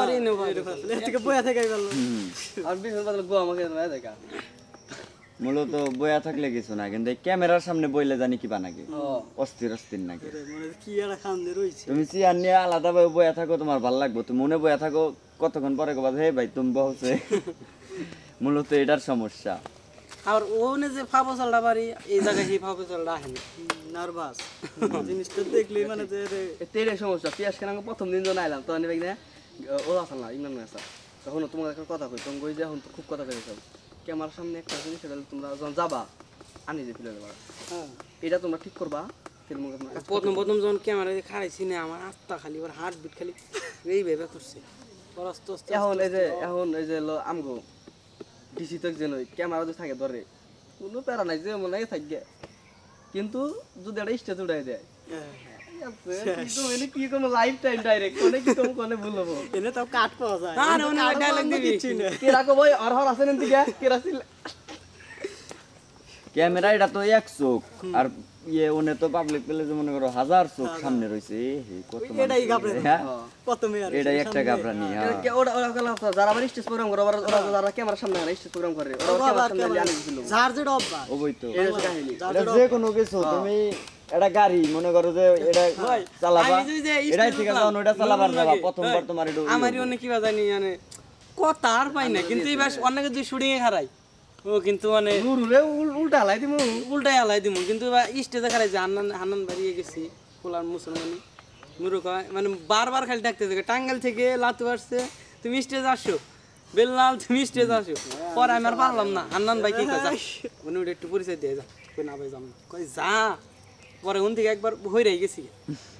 আমারই নেব থেকে বয়া থেকে গেল আর বিশাল বাদল গো আমাকে না দেখা মূলত বয়া থাকলে কিছু না, কিন্তু ক্যামেরার সামনে বইলে জানি কি বানাকে অস্থির অস্থির নাকি। মানে কি একটা খান্দে রইছে। তুমি চেয়ার নিয়ে আলাদাভাবে বয়া থাকো, তোমার ভালো লাগবে। তুমি মনে বয়া থাকো, কতক্ষণ পরে কবা হে ভাই তুমি বলছে। মূলত এটার সমস্যা। আর ওনে যে ফাবসালটা বাড়ি এই জায়গায় সেই ফাবসালটা আসে না নার্ভাস জিনিসটা দেখলে মানে যে তেরে সমস্যা পিয়াস কেন প্রথম দিন যখন আইলাম তখন দেখি না ও আসল না ইমরান আছে তখন তোমার একটা কথা কই তুমি কই যে এখন তো খুব কথা কইছো ক্যামেরার সামনে একটা জিনিস সেটা তোমরা যখন যাবা আনি যে ফেলে দেবা এটা তোমরা ঠিক করবা প্রথম প্রথম যখন ক্যামেরা দিয়ে খাড়াইছি না আমার আস্তা খালি ওর হার্ট বিট খালি এই ভেবে করছে আস্তে আস্তে এখন এই যে আমগো ডিসি তো যেন ক্যামেরা যদি থাকে ধরে কোনো প্যারা নাই যে মনে হয় থাকবে, কিন্তু যদি একটা স্টেজ উঠাই দেয় কি কোনো লাইফ টাইম ডাইরেক্ট কোনে কি কোনে বলবো এনে তো কাট পাওয়া যায় না না ওনে ডায়লগ দিবি কেরা কো ভাই আর হর আছেন দিকে কেরা ছিল ক্যামেরা এটা তো এক চোখ, আর ইয়ে ওনে তো পাবলিক পেলে যে মনে করো হাজার চোখ সামনে রয়েছে। কত এটাই গাবরে কত মেয়ার এটাই একটা গাবরানি। ওরা যারা আবার স্টেজ প্রোগ্রাম করে ওরা যারা ক্যামেরার সামনে আনে স্টেজ প্রোগ্রাম করে ওরা ক্যামেরার সামনে আনে দিছিল যার যেটা অব্বা ওই তো এই কাহিনী এটা যে কোনো কিছু তুমি এটা গাড়ি মনে করো যে এটা চালাবা, এটাই ঠিক আছে ওটা চালাবার যাবা প্রথমবার তোমার এটা আমারই অনেক কি জানি মানে কথা আর পাই না, কিন্তু এই বাস অনেকে যে শুটিং এ খারাই ও কিন্তু মানে নুরুরে উল্টা হালাই দিমু উল্টাই হালাই দিমু, কিন্তু স্টেজে খারাই যে হান্নান বাড়িয়ে গেছি পোলার মুসলমানি নুরু কয় মানে বারবার খালি ডাকতে থাকে টাঙ্গাইল থেকে লাতু আসছে তুমি স্টেজ আসো বেল্লাল তুমি স্টেজ আসো। পরে আমি আর পারলাম না, হান্নান ভাই কি কয় উনি ওটা একটু পরিচয় দিয়ে যা কই না ভাই যাম না কই যা। পরে উন থেকে একবার হইরাই গেছি,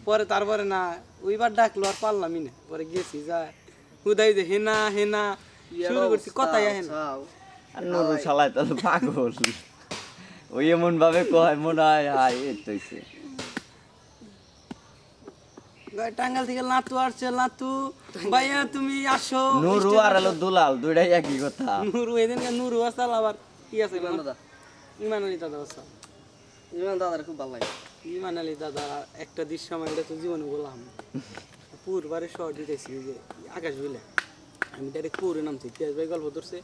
পরে তারপরে না ওইবার ডাকলো আর পারলামই না, পরে গেছি যা হুদাই যে হেনা হেনা শুরু করছি কথাই আহে না। আর নুরু শালায় তো পাগল, ওই এমন ভাবে কয় মনে হয় হাই এতইছে। টাঙ্গাইল থেকে লাতু আসছে লাতু ভাইয়া তুমি আসো। নুরু আর হলো দুলাল দুইটাই একই কথা। নুরু এদিনকে নুরু আসাল আবার কি আছে ইমান আলী দাদা আসা ইমান দাদার খুব ভালো লাগে ইমান আলী দাদা একটা দৃশ্য আমার এটা তো জীবনে বললাম পুরবারে শর্ট দিতেছি যে আকাশ বুঝলে আমি ডাইরেক্ট পুরে নামছি পিয়াজ ভাই গল্প ধরছে